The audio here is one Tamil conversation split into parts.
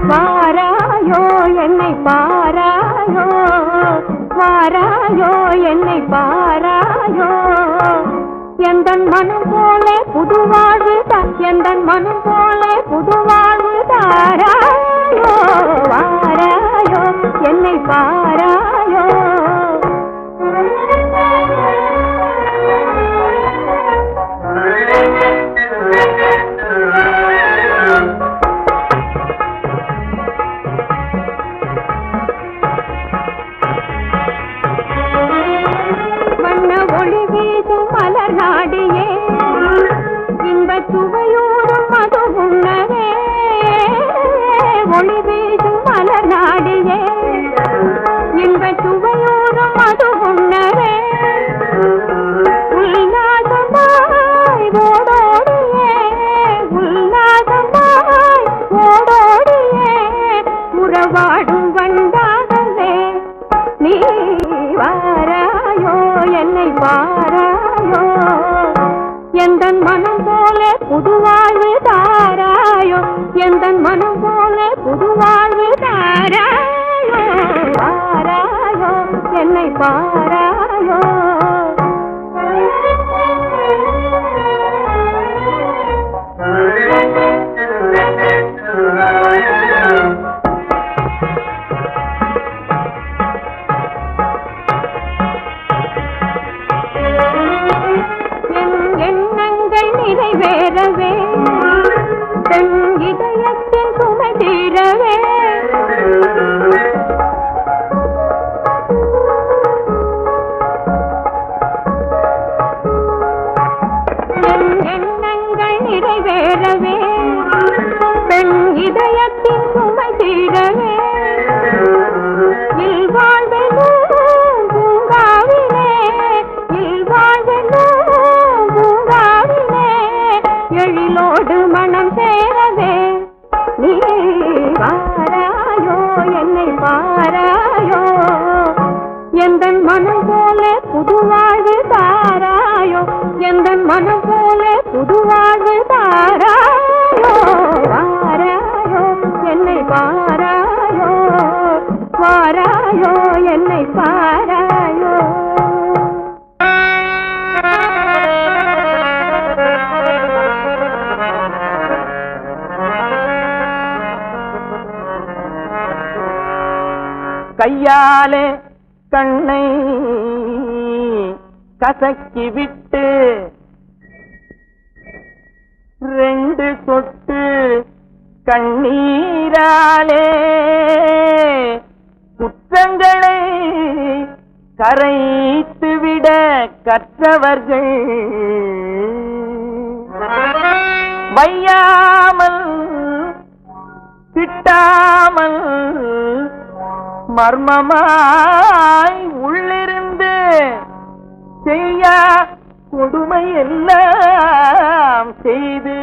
வாராயோ என்னை பாராயோ, வாராயோ என்னை பாராயோ, எந்தன் மனம் போல புது வாழ்வு எந்தன் மனம் போல புது வாழ்வு தாராயோ, வாராயோ என்னை பாராயோ. நாடியே இன்ப சுவையூரும் மது உண்ணவே, ஒளி வீசும் மலர் நாடியே இன்ப சுவையூரும் மது உண்ணவே, உல்லாசமாய் ஓடோடியே உல்லாசமாய் ஓடோடியே உறவாடும் வண்டாகவே நீ வாராயோ என்னை பாராயோ, எந்தன் மனம் போல புது வாழ்வு தாராயோ, எந்தன் மனம் போல புது வாழ்வு தாராயோ, வாராயோ என்னை பாராயோ. நிறைவேறவே தன் இதயத்தின் சுமை தீரவே, என் எண்ணங்கள் நிறைவேறவே தன் இதயத்தின் சுமை தீரவே, இல்வாழ்வெனோ பூங்காவிலே இல்வாழ்வெனோ எழிலோடு மனம் சேரவே நீ பாராயோ என்னை பாராயோ, எந்தன் மனம் போல புது வாழ்வு தாராயோ, எந்தன் மனம் போல புது வாழ்வு தாராயோ, வாராயோ என்னை பாராயோ, வாராயோ என்னை பாராயோ. கையாலே கண்ணை கசக்கி விட்டு ரெண்டு சொட்டு கண்ணீராலே குற்றங்களை கரைத்துவிட கற்றவர்கள் வையாமல் திட்டாமல் மர்மமாய் உள்ளிருந்து செய்ய கொடுமை எல்லாம் செய்து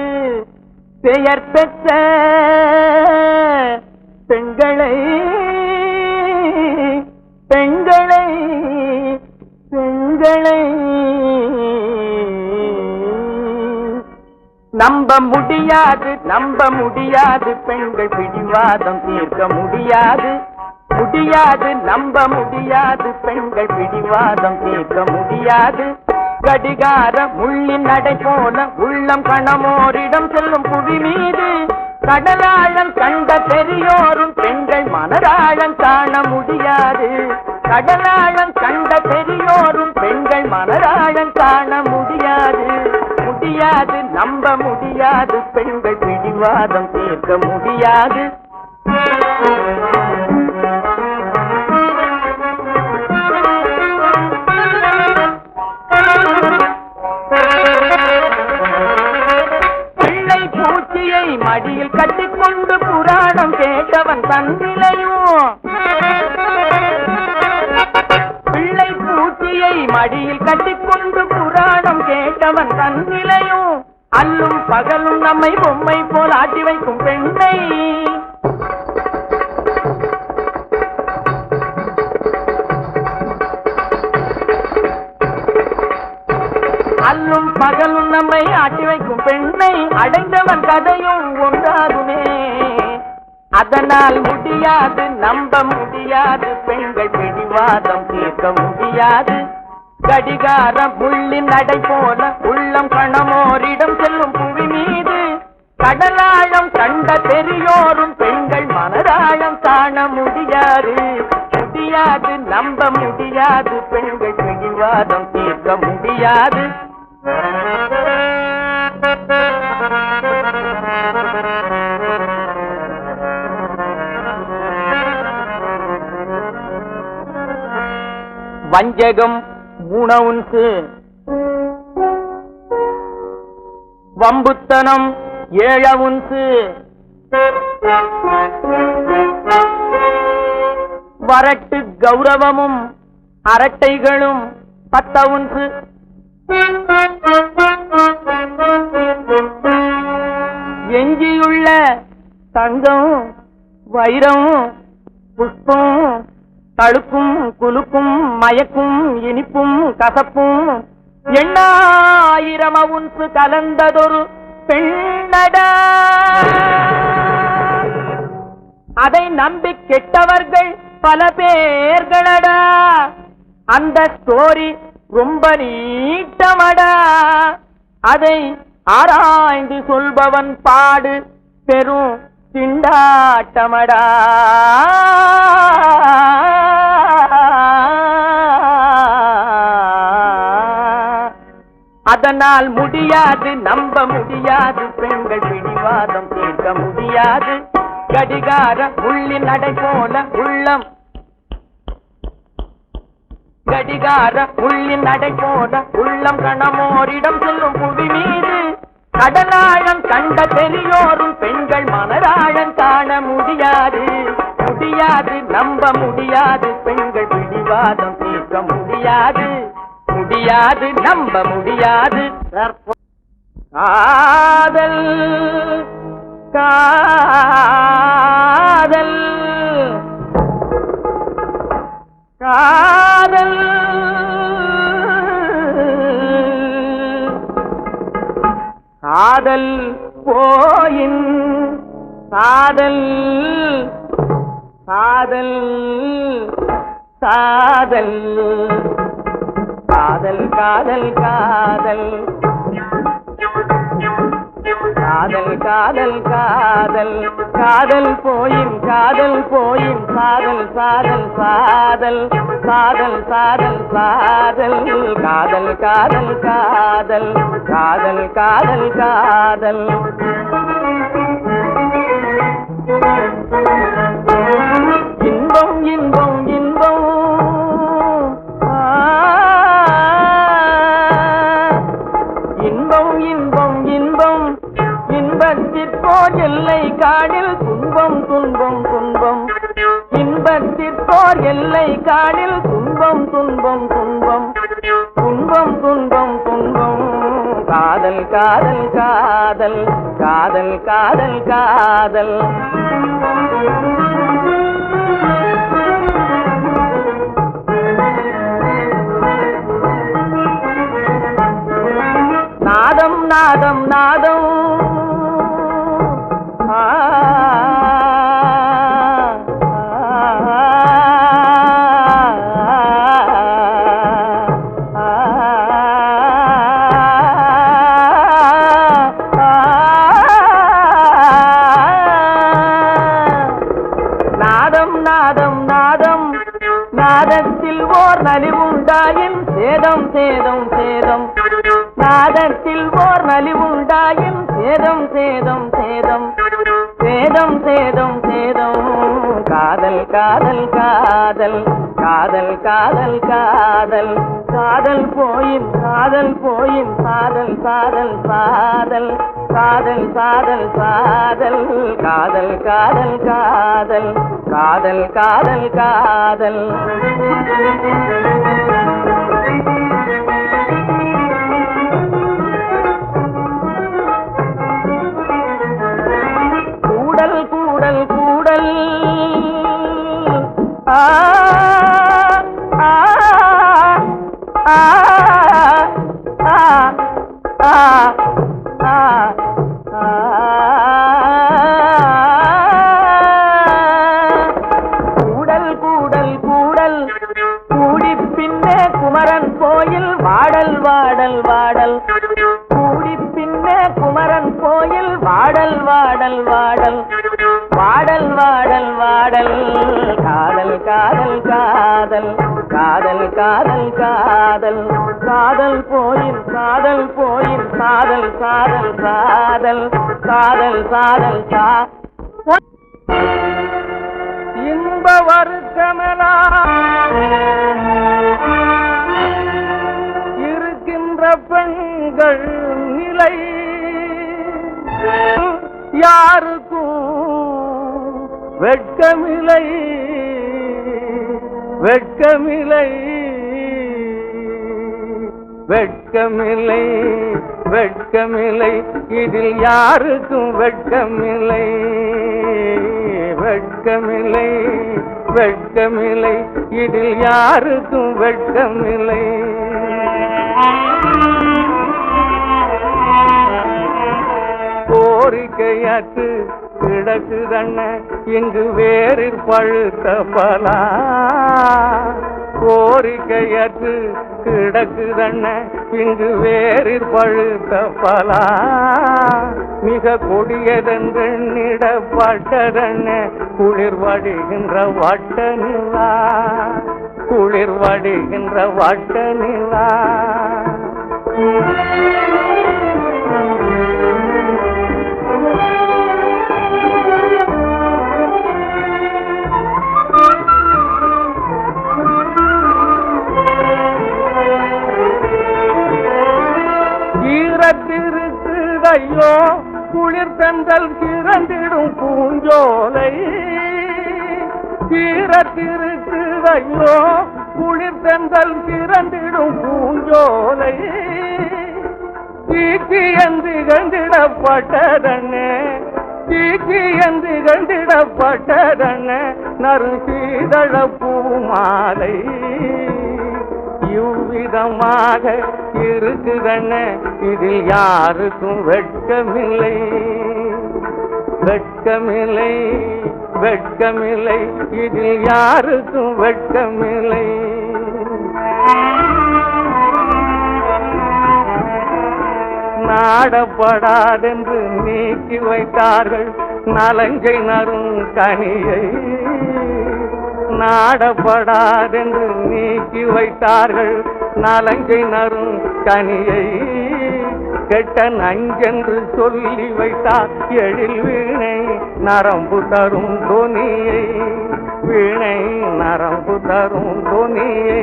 பெயர் பெற்ற பெண்களை பெண்களை பெண்களை நம்ப முடியாது நம்ப முடியாது, பெண்கள் பிடிவாதம் தீர்க்க முடியாது முடியாது, நம்ப முடியாது, பெண்கள் பிடிவாதம் தீர்க்க முடியாது. கடிகார முள்ளின் நடை போல உள்ளம் கணமோரிடம் செல்லும் புவி மீது கடலாழம் கண்ட பெரியோரும் பெண்கள் மனதாழம் காண முடியாது. கடலாழம் கண்ட பெரியோரும் பெண்கள் மனதாழம் காண முடியாது. முடியாது, நம்ப முடியாது, பெண்கள் பிடிவாதம் தீர்க்க முடியாது. பிள்ளை பூச்சியை மடியில் கட்டிக்கொண்டு புராணம் கேட்டவன் தன்னிலையும், பிள்ளை பூச்சியை மடியில் கட்டிக்கொண்டு புராணம் கேட்டவன் தன்னிலையும், அல்லும் பகலும் நம்மை பொம்மை போல் ஆட்டி வைக்கும் பெண்ணை அல்லும் பகலும் நம்மை ஆட்டி வைக்கும் பெண்ணை அடைந்தவன் கதையும் ஒன்றாகுமே. அதனால் முடியாது, நம்ப முடியாது, பெண்கள் பிடிவாதம் தீர்க்க முடியாது. கடிகாரம் புள்ளின் நடை போல உள்ளம் கணமோரிடம் செல்லும் புவி மீது கடலாழம் கண்ட பெரியோரும் பெண்கள் மனதாழம் காண முடியாது. முடியாது, நம்ப முடியாது, பெண்கள் பிடிவாதம் தீர்க்க முடியாது. வஞ்சகம் 3 ounce, வம்புத்தனம் 7 ounce, வரட்டு கௌரவமும் அரட்டைகளும் 10 ounce. எஞ்சியுள்ள தங்கம் வைரம் புஷ்பம் தழுக்கும் குலுக்கும் மயக்கும் இனிப்பும் கசப்பும் 8000 ounce கலந்ததொரு பெண்ணடா. அதை நம்பி கெட்டவர்கள் பல பேர்களடா. அந்த ஸ்டோரி ரொம்ப நீட்டமடா. அதை ஆராய்ந்து சொல்பவன் பாடு பெரும் திண்டாட்டமடா. அதனால் முடியாது, நம்ப முடியாது, பெண்கள் பிடிவாதம் தீர்க்க முடியாது. கடிகார உள்ளின் நடை போல உள்ளம், கடிகார உள்ளின் நடை போல உள்ளம் கணமோரிடம் செல்லும் புவி மீது கடலாழம் கண்ட பெரியோரும் பெண்கள் மனதாழம் காண முடியாது. முடியாது, நம்ப முடியாது, பெண்கள் பிடிவாதம் தீர்க்க முடியாது. முடியாது, நம்ப முடியாது. காதல் காதல் காதல் காதல் போயின் காதல் காதல் காதல் காதல் காதல் காதல் காதல் காதல் காதல் காதல் போயின் காதல் போயின் சாதல் சாதல் சாதல் சாதல் சாதல் சாதல் காதல் காதல் காதல் காதல் காதல் காதல் இன்பம் இன்பம் இன்பம் இன்பம் இன்பம் இன்பம் இன்பத்திற்போர் எல்லை காணில் துன்பம் துன்பம் துன்பம் இன்பத்திற்போர் எல்லை காணில் துன்பம் துன்பம் துன்பம் துன்பம் துன்பம் துன்பம் காதல் காதல் காதல் காதல் காதல் காதல் நாதம் நாதம் நாதம் நாதம் நாதம் நாதம் நாதத்தில் ஓர் நலிவுண்டாயின் சேதம் சேதம் சேதம் நாதத்தில் ஓர் நலிவுண்டாயின் சேதம் சேதம் சேதம் சேதம் சேதம் சேதம் காதல் காதல் காதல் காதல் காதல் காதல் காதல் போயின் காதல் போயின் சாதல் சாதல் சாதல் காதல் சாதல் சாதல் காதல் காதல் காதல் காதல் காதல் காதல் கூடல் கூடல் கூடல் ஆ ஆ ஆ ஆ கூடல் கூடல் கூடல் கூடி பின்னே குமரன் கோயில் வாடல் வாடல் வாடல் கூடி பின்னே குமரன் கோயில் வாடல் வாடல் வாடல் வாடல் வாடல் வாடல் காதல் காதல் காதல் காதல் காதல் காதல் காதல் கோயில் காதல் கோயில் காதல் காதல் காதல் காதல் காதல் கா இன்ப வருத்தமெல்லாம் இருக்கின்ற பெண்கள் நிலை யாருக்கும் வெட்கமில்லை வெட்கமில்லை வெட்கமில்லை வெட்கமில்லை இதில் யாருக்கும் வெட்கமில்லை வெட்கமில்லை வெட்கமில்லை இதில் யாருக்கும் வெட்கமில்லை கோரிக்கையாற்று கிடக்குதண்ண இங்கு வேறு பழுத்த பலா கோரிக்கையாற்று கிடக்குதண்ண இங்கு வேறு பழுத்த பலா மிக கொடியதென்றிடப்பட்டதண்ண குளிர் வடிகின்ற வட்ட நிலா குளிர் வடிகின்ற வட்ட நிலா ஐயோ குளிர் தந்தல் சிறந்திடும் பூஞ்சோலை சீரத்திருக்கு ஐயோ குளிர் தந்தல் சிறந்திடும் பூஞ்சோலை தீக்கி என்று கண்டிடப்பட்டதண்ணே தீக்கி என்று கண்டிடப்பட்டதண்ணே நறு சீதள பூமாலை இவ்விதமாக இருக்குதண்ண இதில் யாருக்கும் வெட்கமில்லை வெட்கமில்லை வெட்கமில்லை இதில் யாருக்கும் வெட்கமில்லை நாடப்படாதென்று நீக்கி வைத்தார்கள் நலங்கை நறும் கனியை நாடப்படாதென்று நீக்கி வைத்தார்கள் நலங்கை நறும் கனியை கெட்ட நஞ்சென்று சொல்லி வைத்தார் எழில் வீணை நரம்பு தரும் தொனியை வீணை நரம்பு தரும் தொனியை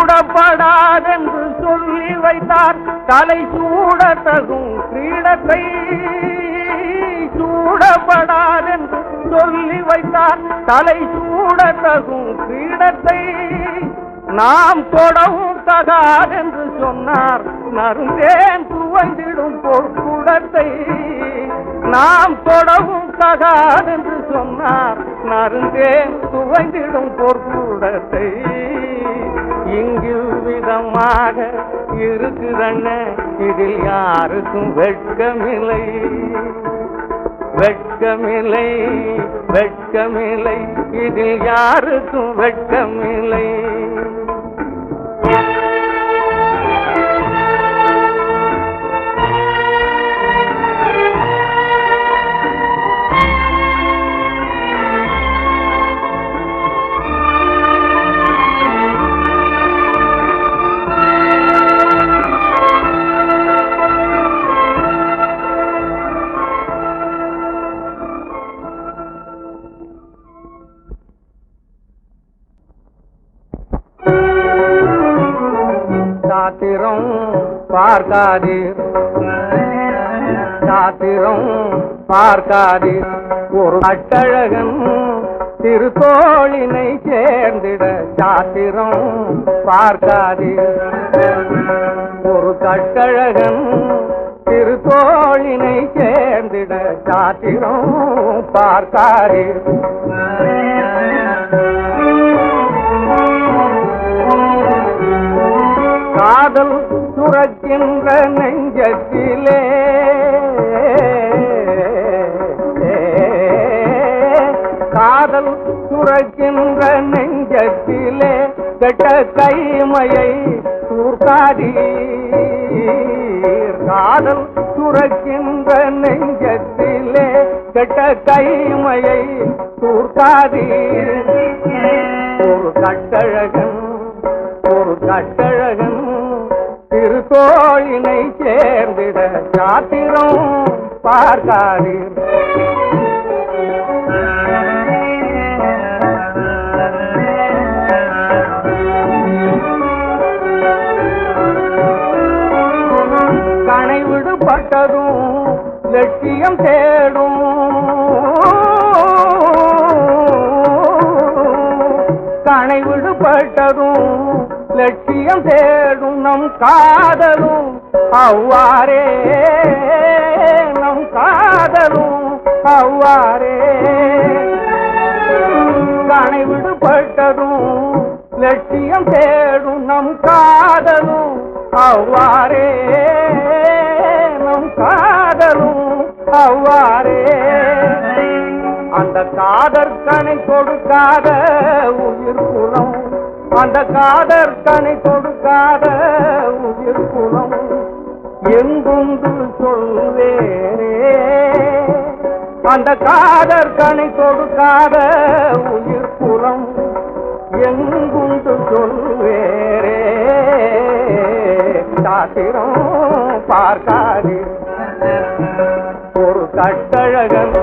சூடப்படாதென்று சொல்லி வைத்தார் தலை சூடத்தகும் கிரீடத்தை சூடப்படாதென்று சொல்லி வைத்தார் தலை சூடத்தகும் கிரீடத்தை நாம் தொடவும் தகாதென்று சொன்னார் நறுந்தேன் துவங்கிடும் பொற்குடத்தை நாம் தொடவும் தகாதென்று சொன்னார் நறுந்தேன் துவங்கிடும் பொற்குடத்தை இங்கு விதமாக இருக்குதண்ண இதில் யாருக்கும் வெட்கமில்லை வெட்கமில்லை வெட்கமில்லை இதில் யாருக்கும் வெட்கமில்லை சாத்திரம் பார்க்காதீர் சாத்திரம் பார்க்காதீர் ஒரு அட்டழகன் திருத்தோளினை சேர்ந்திட சாத்திரம் பார்க்காதீர். ஒரு கட்டழகன் திருத்தோளினை சேர்ந்திட சாத்திரம் பார்க்காதீர். காதல் சுரக்கின்ற நெஞ்சத்திலே காதல் சுரக்கின்ற நெஞ்சத்திலே கெட்ட கைமையை தூர்க்காதீர். காதல் சுரக்கின்ற நெஞ்சத்திலே கெட்ட கைமையை தூர்க்காதீர். ஒரு கட்டழகன் திருத்தோளினை சேர்ந்திட சாத்திரம் பார்க்காதீர். கணை விடுபட்டதும் லட்சியம் தேடும். கணை விடுபட்டதும் லட்சியம் தேடும். நம் காதலும் அவ்வாறே நம் காதலும் அவ்வாறே. கணை விடுபட்டதும் லட்சியம் தேடும். நம் காதலும் அவ்வாறே நம் காதலும் அவ்வாறே. அந்த காதற்கனை கொடுக்காத உயிர் குலம், அந்த காதற்கனை கொடுக்காத உயிர் குலம் எங்குண்டு சொல்வேரே. அந்த காதற்கனை கொடுக்காத உயிர் குலம் எங்குண்டு சொல்வேரே. சாத்திரம் பார்க்காதீர். ஒரு கட்டழகன்